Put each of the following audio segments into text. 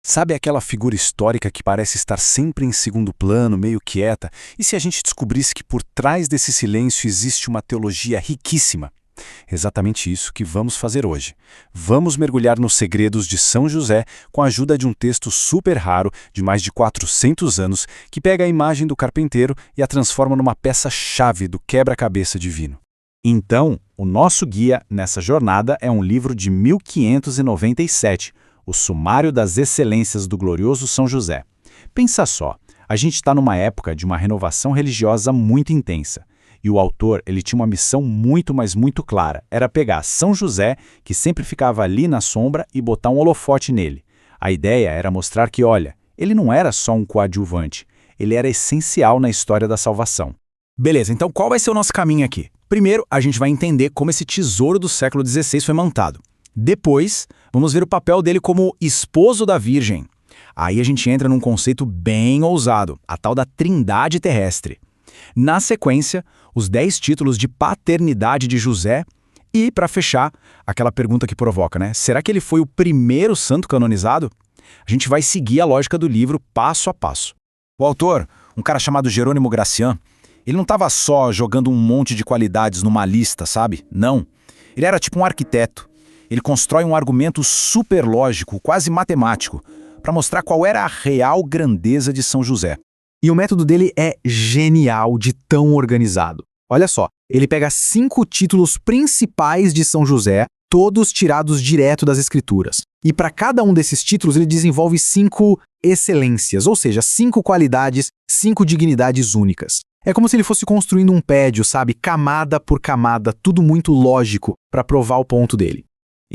Sabe aquela figura histórica que parece estar sempre em segundo plano, meio quieta? E se a gente descobrisse que por trás desse silêncio existe uma teologia riquíssima? Exatamente isso que vamos fazer hoje. Vamos mergulhar nos segredos de São José com a ajuda de um texto super raro, de mais de 400 anos, que pega a imagem do carpinteiro e a transforma numa peça-chave do quebra-cabeça divino. Então, o nosso guia nessa jornada é um livro de 1597, o Sumário das Excelências do Glorioso São José. Pensa só, a gente está numa época de uma renovação religiosa muito intensa. E o autor, ele tinha uma missão muito, mas muito clara. Era pegar São José, que sempre ficava ali na sombra, e botar um holofote nele. A ideia era mostrar que, olha, ele não era só um coadjuvante. Ele era essencial na história da salvação. Beleza, então qual vai ser o nosso caminho aqui? Primeiro, a gente vai entender como esse tesouro do século XVI foi montado. Depois, vamos ver o papel dele como esposo da Virgem. Aí a gente entra num conceito bem ousado, a tal da Trindade terrestre. Na sequência, os 10 títulos de paternidade de José e, para fechar, aquela pergunta que provoca, né? Será que ele foi o primeiro santo canonizado? A gente vai seguir a lógica do livro passo a passo. O autor, um cara chamado Jerônimo Gracian, ele não estava só jogando um monte de qualidades numa lista, sabe? Não. Ele era tipo um arquiteto. Ele constrói um argumento super lógico, quase matemático, para mostrar qual era a real grandeza de São José. E o método dele é genial de tão organizado. Olha só, ele pega 5 títulos principais de São José, todos tirados direto das Escrituras. E para cada um desses títulos ele desenvolve 5 excelências, ou seja, 5 qualidades, 5 dignidades únicas. É como se ele fosse construindo um prédio, sabe? Camada por camada, tudo muito lógico para provar o ponto dele.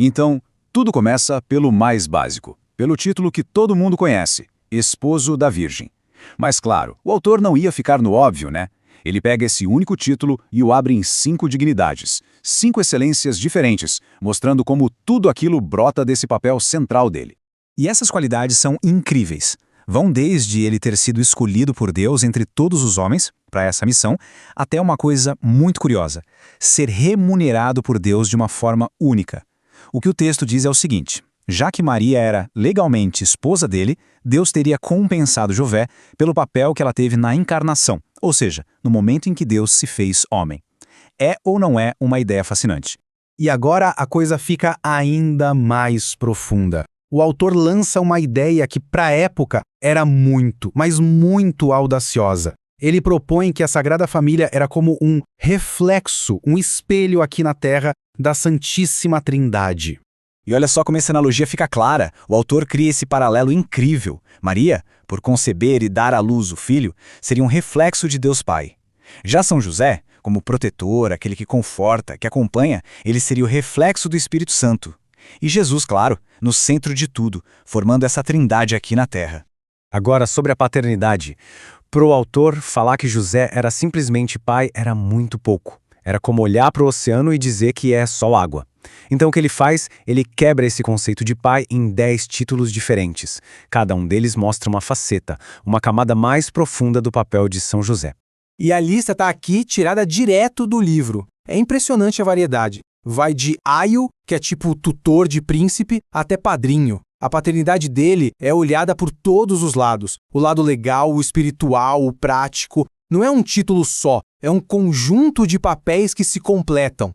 Então, tudo começa pelo mais básico, pelo título que todo mundo conhece, Esposo da Virgem. Mas claro, o autor não ia ficar no óbvio, né? Ele pega esse único título e o abre em 5 dignidades, 5 excelências diferentes, mostrando como tudo aquilo brota desse papel central dele. E essas qualidades são incríveis. Vão desde ele ter sido escolhido por Deus entre todos os homens, para essa missão, até uma coisa muito curiosa, ser remunerado por Deus de uma forma única. O que o texto diz é o seguinte: já que Maria era legalmente esposa dele, Deus teria compensado José pelo papel que ela teve na encarnação, ou seja, no momento em que Deus se fez homem. É ou não é uma ideia fascinante? E agora a coisa fica ainda mais profunda. O autor lança uma ideia que, para a época, era muito, mas muito audaciosa. Ele propõe que a Sagrada Família era como um reflexo, um espelho aqui na Terra da Santíssima Trindade. E olha só como essa analogia fica clara. O autor cria esse paralelo incrível. Maria, por conceber e dar à luz o filho, seria um reflexo de Deus Pai. Já São José, como protetor, aquele que conforta, que acompanha, ele seria o reflexo do Espírito Santo. E Jesus, claro, no centro de tudo, formando essa trindade aqui na Terra. Agora, sobre a paternidade. Para o autor, falar que José era simplesmente pai era muito pouco. Era como olhar para o oceano e dizer que é só água. Então o que ele faz? Ele quebra esse conceito de pai em 10 títulos diferentes. Cada um deles mostra uma faceta, uma camada mais profunda do papel de São José. E a lista está aqui tirada direto do livro. É impressionante a variedade. Vai de aio, que é tipo tutor de príncipe, até padrinho. A paternidade dele é olhada por todos os lados. O lado legal, o espiritual, o prático. Não é um título só, é um conjunto de papéis que se completam.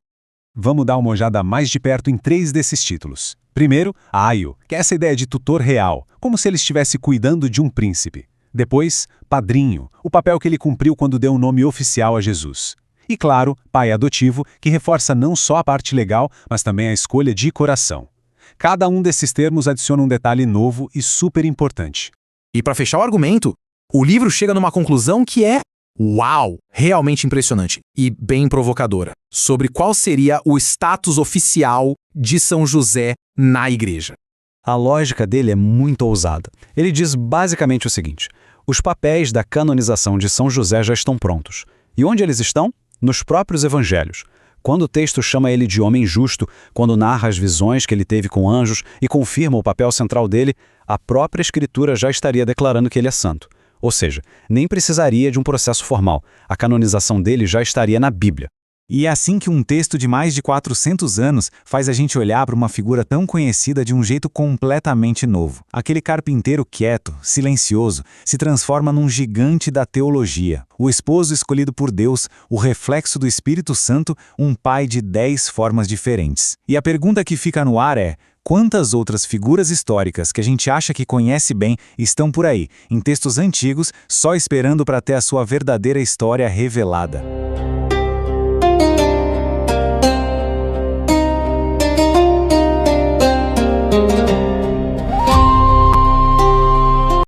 Vamos dar uma olhada mais de perto em 3 desses títulos. Primeiro, aio, que é essa ideia de tutor real, como se ele estivesse cuidando de um príncipe. Depois, padrinho, o papel que ele cumpriu quando deu um nome oficial a Jesus. E claro, pai adotivo, que reforça não só a parte legal, mas também a escolha de coração. Cada um desses termos adiciona um detalhe novo e super importante. E para fechar o argumento, o livro chega numa conclusão que é uau! Realmente impressionante e bem provocadora, sobre qual seria o status oficial de São José na igreja. A lógica dele é muito ousada. Ele diz basicamente o seguinte: os papéis da canonização de São José já estão prontos. E onde eles estão? Nos próprios evangelhos. Quando o texto chama ele de homem justo, quando narra as visões que ele teve com anjos e confirma o papel central dele, a própria Escritura já estaria declarando que ele é santo. Ou seja, nem precisaria de um processo formal. A canonização dele já estaria na Bíblia. E é assim que um texto de mais de 400 anos faz a gente olhar para uma figura tão conhecida de um jeito completamente novo. Aquele carpinteiro quieto, silencioso, se transforma num gigante da teologia. O esposo escolhido por Deus, o reflexo do Espírito Santo, um pai de 10 formas diferentes. E a pergunta que fica no ar é: quantas outras figuras históricas que a gente acha que conhece bem estão por aí, em textos antigos, só esperando para ter a sua verdadeira história revelada?